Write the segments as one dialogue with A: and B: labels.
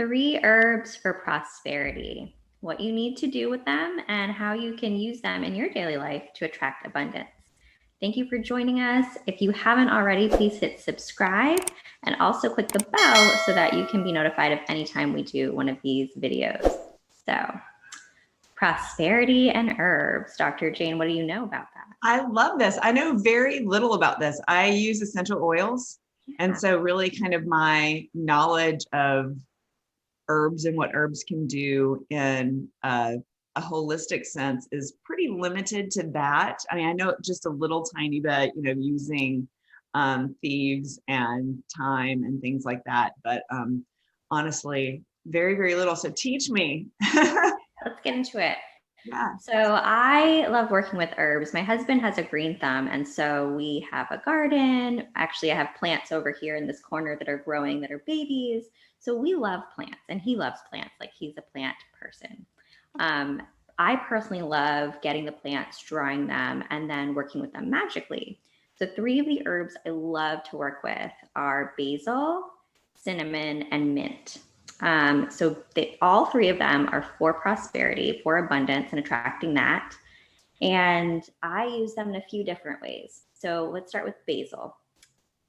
A: 3 herbs for prosperity, what you need to do with them, and how you can use them in your daily life to attract abundance. Thank you for joining us. If you haven't already, please hit subscribe and also click the bell so that you can be notified of any time we do one of these videos. So, prosperity and herbs. Dr. Jane, what do you know about that?
B: I love this. I know very little about this. I use essential oils. And so really kind of my knowledge of herbs and what herbs can do in a holistic sense is pretty limited to that. I mean, I know just a little tiny bit, using thieves and thyme and things like that. But honestly, very, very little. So teach me.
A: Let's get into it. Yeah. So I love working with herbs. My husband has a green thumb, and so we have a garden. Actually, I have plants over here in this corner that are growing that are babies. So we love plants, and he loves plants. Like, he's a plant person. I personally love getting the plants, drawing them, and then working with them magically. So 3 of the herbs I love to work with are basil, cinnamon, and mint. So all 3 of them are for prosperity, for abundance, and attracting that. And I use them in a few different ways. So let's start with basil.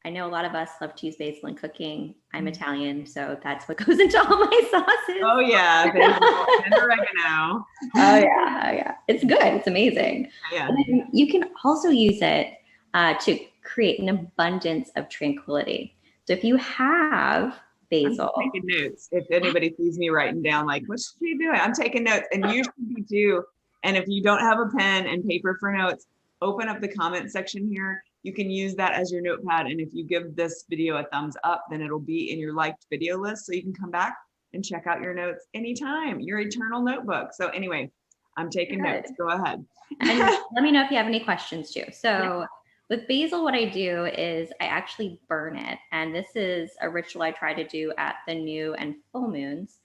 A: I know a lot of us love to use basil in cooking. I'm Italian, so that's what goes into all my sauces.
B: Oh yeah, basil and oregano.
A: Oh yeah. It's good. It's amazing. Yeah. And you can also use it to create an abundance of tranquility. So if you have basil.
B: I'm taking notes. If anybody sees me writing down, like, what's she doing? I'm taking notes, and you should be too. And if you don't have a pen and paper for notes, open up the comment section here. You can use that as your notepad. And if you give this video a thumbs up, then it'll be in your liked video list. So you can come back and check out your notes anytime, your eternal notebook. So anyway, I'm taking notes. Go ahead.
A: And let me know if you have any questions too. So with basil, what I do is I actually burn it. And this is a ritual I try to do at the new and full moons.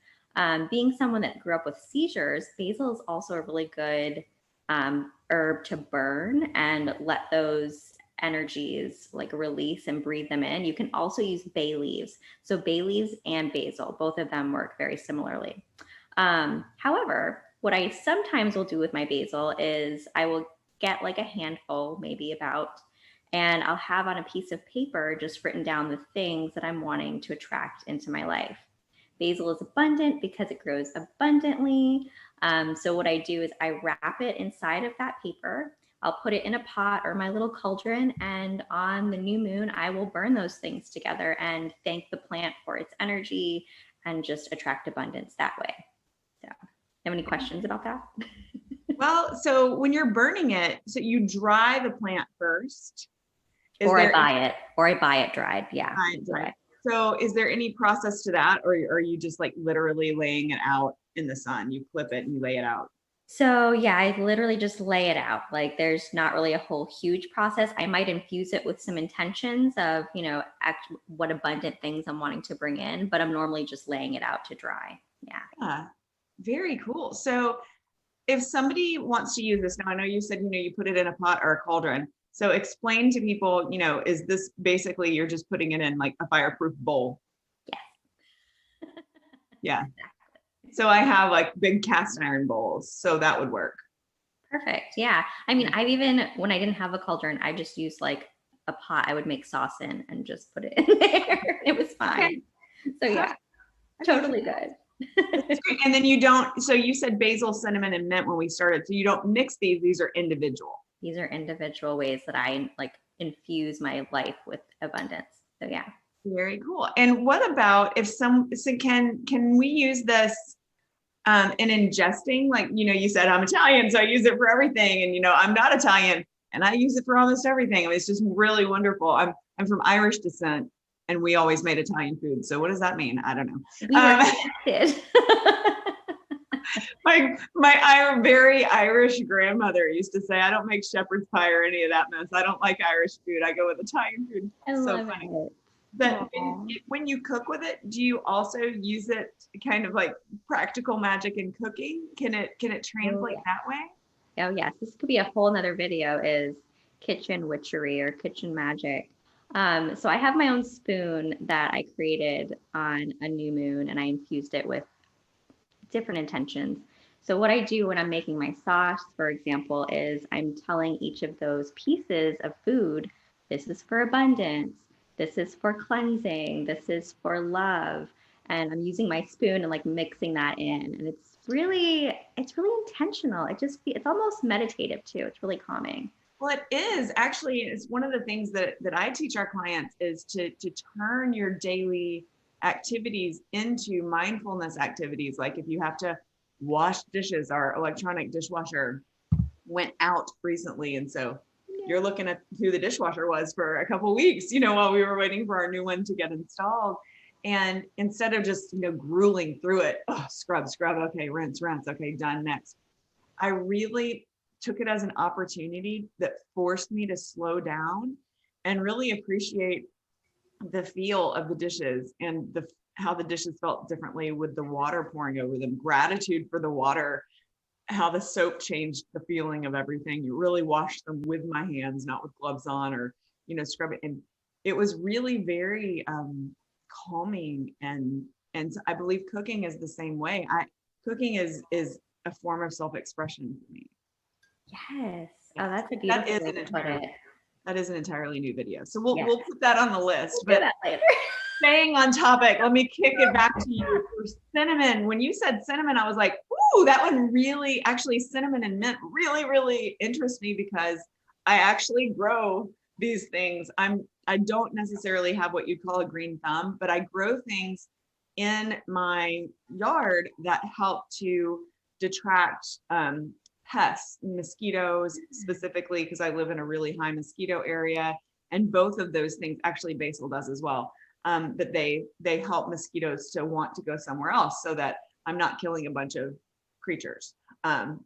A: Being someone that grew up with seizures, basil is also a really good herb to burn and let those energies like release and breathe them in. You can also use bay leaves. So bay leaves and basil, both of them work very similarly. However, what I sometimes will do with my basil is I will get like a handful, maybe about, and I'll have on a piece of paper just written down the things that I'm wanting to attract into my life. Basil is abundant because it grows abundantly. So what I do is I wrap it inside of that paper. I'll put it in a pot or my little cauldron, and on the new moon, I will burn those things together and thank the plant for its energy and just attract abundance that way. So, have any questions about that?
B: Well, so when you're burning it, so you dry the plant first?
A: I buy it dried. Yeah.
B: Dried. So is there any process to that, or are you just like literally laying it out in the sun? You clip it and you lay it out?
A: So yeah, I literally just lay it out. Like, there's not really a whole huge process. I might infuse it with some intentions of, what abundant things I'm wanting to bring in, but I'm normally just laying it out to dry. Yeah.
B: Very cool. So if somebody wants to use this, now I know you said, you put it in a pot or a cauldron. So explain to people, is this basically you're just putting it in like a fireproof bowl?
A: Yes.
B: Yeah. So I have like big cast iron bowls, so that would work.
A: Perfect. Yeah. I mean, when I didn't have a cauldron, I just used like a pot I would make sauce in and just put it in there. It was fine. Okay. So yeah, totally good.
B: And then so you said basil, cinnamon, and mint when we started. So you don't mix these are individual.
A: These are individual ways that I like infuse my life with abundance. So yeah.
B: Very cool. And what about if can we use this in ingesting? Like, you said I'm Italian, so I use it for everything. And, I'm not Italian and I use it for almost everything. I mean, it's just really wonderful. I'm from Irish descent and we always made Italian food. So what does that mean? I don't know.
A: We were connected.
B: My very Irish grandmother used to say, I don't make shepherd's pie or any of that mess. I don't like Irish food. I go with Italian food. So funny. But when you cook with it, do you also use it kind of like practical magic in cooking? Can it translate that way?
A: Oh yes, this could be a whole nother video, is kitchen witchery or kitchen magic. So I have my own spoon that I created on a new moon, and I infused it with different intentions. So what I do when I'm making my sauce, for example, is I'm telling each of those pieces of food, this is for abundance, this is for cleansing, this is for love. And I'm using my spoon and like mixing that in. And it's really intentional. It's almost meditative too. It's really calming.
B: Well, it is actually, it's one of the things that I teach our clients is to turn your daily activities into mindfulness activities. Like if you have to wash dishes, our electronic dishwasher went out recently. And so you're looking at who the dishwasher was for a couple of weeks, while we were waiting for our new one to get installed. And instead of just, grueling through it, oh, scrub, okay, rinse, okay, done, next. I really took it as an opportunity that forced me to slow down and really appreciate the feel of the dishes and how the dishes felt differently with the water pouring over them. Gratitude for the water, how the soap changed the feeling of everything. You really washed them with my hands, not with gloves on, or scrub it. And it was really very calming, and I believe cooking is the same way. Cooking is a form of self-expression for me.
A: Yes. Oh,
B: Yes.
A: that's a
B: That
A: beautiful
B: is
A: way
B: an
A: to put
B: entirely
A: it.
B: that is an entirely new video. So we'll
A: Yeah.
B: we'll put that on the list.
A: We'll do
B: But
A: that later.
B: staying on topic, let me kick it back to you for cinnamon. When you said cinnamon, I was like, ooh, that one really, actually cinnamon and mint really, really interests me because I actually grow these things. I don't necessarily have what you'd call a green thumb, but I grow things in my yard that help to detract pests, mosquitoes specifically, because I live in a really high mosquito area. And both of those things, actually Basil does as well, that they help mosquitoes to want to go somewhere else so that I'm not killing a bunch of creatures. So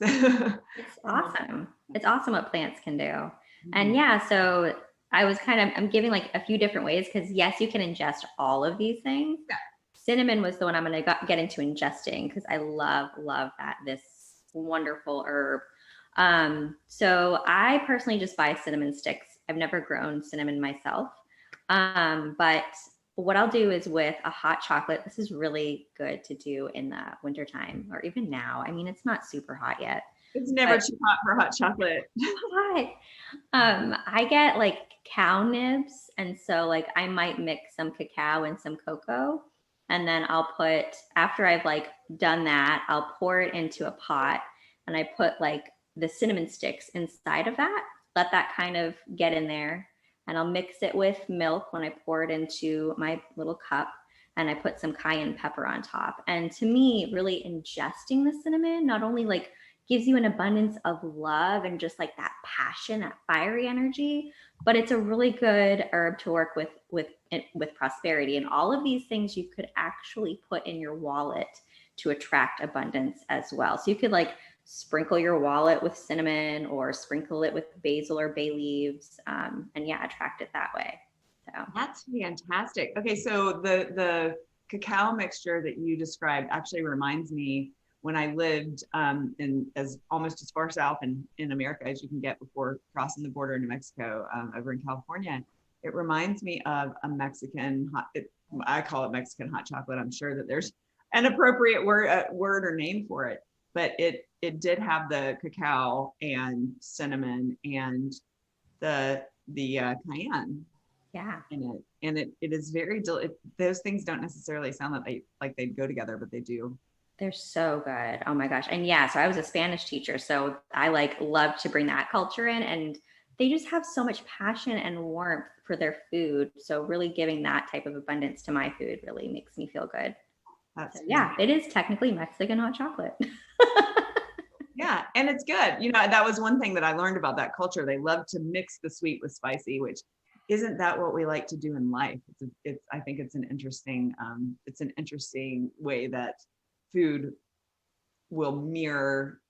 A: It's awesome. It's awesome what plants can do. And yeah, so I'm giving like a few different ways because yes, you can ingest all of these things.
B: Yeah.
A: Cinnamon was the one I'm going to get into ingesting because I love this wonderful herb. So I personally just buy cinnamon sticks. I've never grown cinnamon myself. But what I'll do is with a hot chocolate, this is really good to do in the wintertime or even now. I mean, it's not super hot yet.
B: It's never too hot for hot chocolate.
A: Hot. I get like cow nibs. And so like I might mix some cacao and some cocoa. And then after I've like done that, I'll pour it into a pot and I put like the cinnamon sticks inside of that, let that kind of get in there. And I'll mix it with milk when I pour it into my little cup. And I put some cayenne pepper on top. And to me, really ingesting the cinnamon not only like gives you an abundance of love and just like that passion, that fiery energy, but it's a really good herb to work with prosperity. And all of these things you could actually put in your wallet to attract abundance as well. So you could like sprinkle your wallet with cinnamon or sprinkle it with basil or bay leaves, and yeah, attract it that way. So
B: that's fantastic. Okay, so the cacao mixture that you described actually reminds me when I lived almost as far south in America as you can get before crossing the border into Mexico, over in California. It reminds me of a Mexican I call it Mexican hot chocolate. I'm sure that there's an appropriate word or name for it, but it did have the cacao and cinnamon and the cayenne.
A: yeah.
B: In it, and it is very those things don't necessarily sound like they'd go together, but they do.
A: They're so good. Oh my gosh. And yeah, so I was a Spanish teacher, so I like love to bring that culture in, and they just have so much passion and warmth for their food. So really giving that type of abundance to my food really makes me feel good. So, yeah, it is technically Mexican hot chocolate.
B: Yeah, and it's good. That was one thing that I learned about that culture. They love to mix the sweet with spicy, which isn't that what we like to do in life? I think it's an interesting way that food will mirror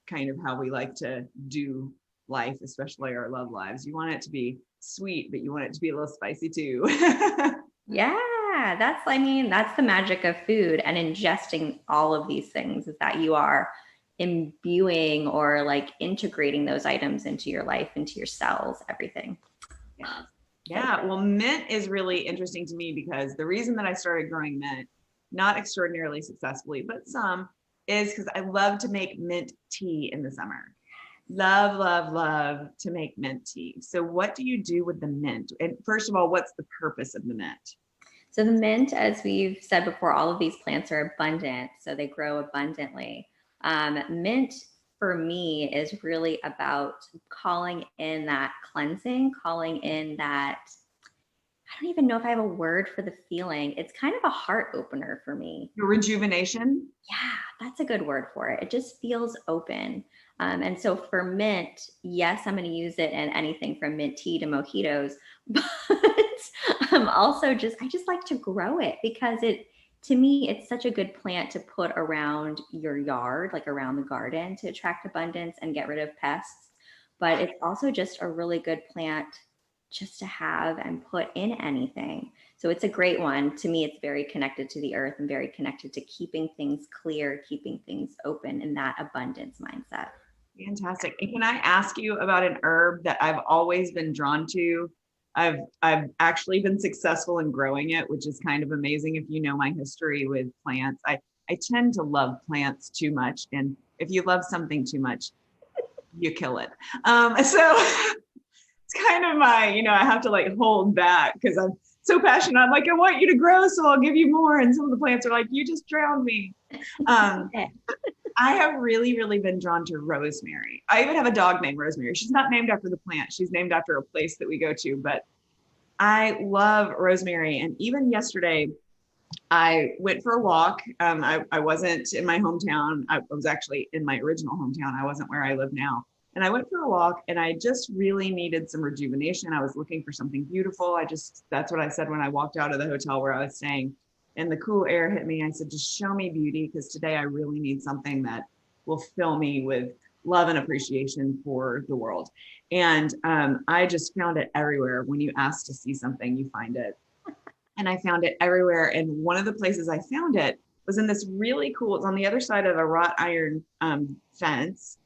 B: kind of how we like to do life, especially our love lives. You want it to be sweet, but you want it to be a little spicy too.
A: Yeah, that's the magic of food and ingesting all of these things is that you are imbuing or like integrating those items into your life, into your cells, everything.
B: Yeah. Yeah, well, mint is really interesting to me because the reason that I started growing mint, not extraordinarily successfully, but some, is because I love to make mint tea in the summer. Love, love, love to make mint tea. So what do you do with the mint? And first of all, what's the purpose of the mint?
A: So the mint, as we've said before, all of these plants are abundant, so they grow abundantly. Mint for me is really about calling in that cleansing, calling in that, I don't even know if I have a word for the feeling. It's kind of a heart opener for me.
B: Rejuvenation?
A: Yeah, that's a good word for it. It just feels open. And so for mint, yes, I'm going to use it in anything from mint tea to mojitos, but also I just like to grow it because to me, it's such a good plant to put around your yard, like around the garden to attract abundance and get rid of pests. But it's also just a really good plant just to have and put in anything. So it's a great one. To me, it's very connected to the earth and very connected to keeping things clear, keeping things open in that abundance mindset.
B: Fantastic. And can I ask you about an herb that I've always been drawn to? I've actually been successful in growing it, which is kind of amazing if you know my history with plants. I tend to love plants too much. And if you love something too much, you kill it. So it's kind of I have to like hold back because I'm so passionate. I'm like, I want you to grow, so I'll give you more. And some of the plants are like, you just drowned me. I have really, really been drawn to rosemary. I even have a dog named Rosemary. She's not named after the plant. She's named after a place that we go to, but I love rosemary. And even yesterday, I went for a walk. I wasn't in my hometown. I was actually in my original hometown. I wasn't where I live now. And I went for a walk and I just really needed some rejuvenation. I was looking for something beautiful. That's what I said when I walked out of the hotel where I was staying. And the cool air hit me. I said, just show me beauty, because today I really need something that will fill me with love and appreciation for the world. And I just found it everywhere. When you ask to see something, you find it. And I found it everywhere. And one of the places I found it was in this really cool, it's on the other side of a wrought iron fence.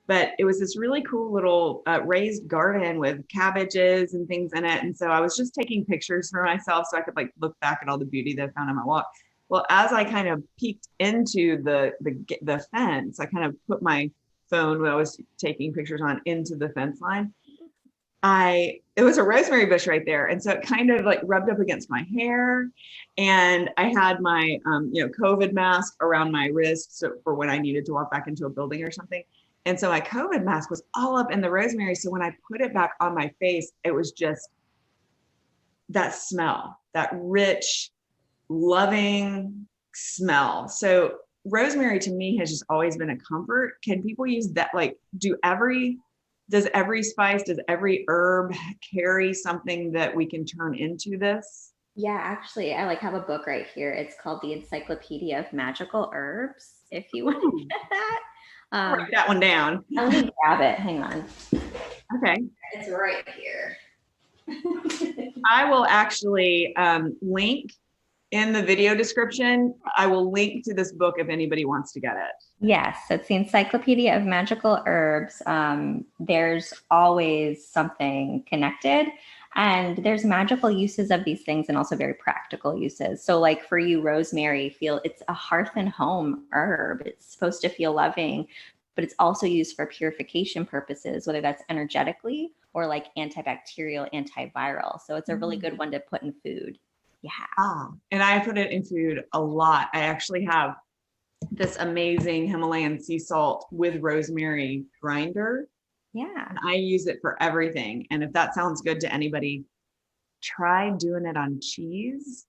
B: But it was this really cool little raised garden with cabbages and things in it. And so I was just taking pictures for myself so I could like look back at all the beauty that I found on my walk. Well, as I kind of peeked into the fence, I kind of put my phone when I was taking pictures on into the fence line. It was a rosemary bush right there. And so it kind of like rubbed up against my hair. And I had my, COVID mask around my wrist. So for when I needed to walk back into a building or something. And so my COVID mask was all up in the rosemary. So when I put it back on my face, it was just that smell, that rich, loving smell. So rosemary to me has just always been a comfort. Can people use that? Like, does every spice, does every herb carry something that we can turn into this?
A: Yeah, actually, I have a book right here. It's called The Encyclopedia of Magical Herbs, if you want to get that.
B: Write that one down.
A: Let me grab it. Hang on.
B: Okay.
A: It's right here.
B: I will actually link in the video description. I will link to this book if anybody wants to get it.
A: Yes, it's the Encyclopedia of Magical Herbs. There's always something connected. And there's magical uses of these things and also very practical uses. So like for you, rosemary, it's a hearth and home herb. It's supposed to feel loving, but it's also used for purification purposes, whether that's energetically or like antibacterial, antiviral. So it's a really good one to put in food. Yeah.
B: And I put it in food a lot. I actually have this amazing Himalayan sea salt with rosemary grinder.
A: Yeah.
B: And I use it for everything. And if that sounds good to anybody, try doing it on cheese.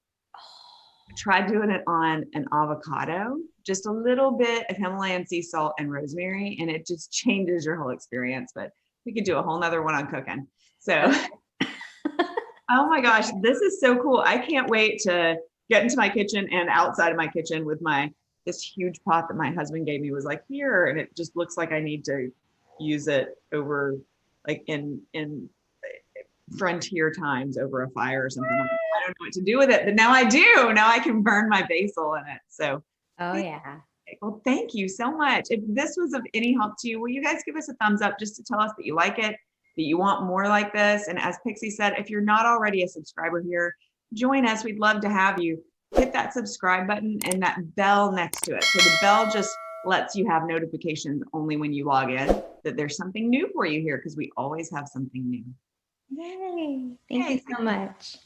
B: Try doing it on an avocado, just a little bit of Himalayan sea salt and rosemary, and it just changes your whole experience. But we could do a whole nother one on cooking. So, oh my gosh, this is so cool. I can't wait to get into my kitchen and outside of my kitchen with this huge pot that my husband gave me. Was like, here, and it just looks like I need to use it over like in frontier times over a fire or something. I don't know what to do with it, but now I do. Now I can burn my basil in it. So
A: yeah.
B: Well, thank you so much. If this was of any help to you, will you guys give us a thumbs up just to tell us that you like it? that you want more like this. And as Pixie said, if you're not already a subscriber here, join us. We'd love to have you. Hit that subscribe button and that bell next to it. So the bell just lets you have notifications only when you log in that there's something new for you here, because we always have something new.
A: Yay. Thank you so much.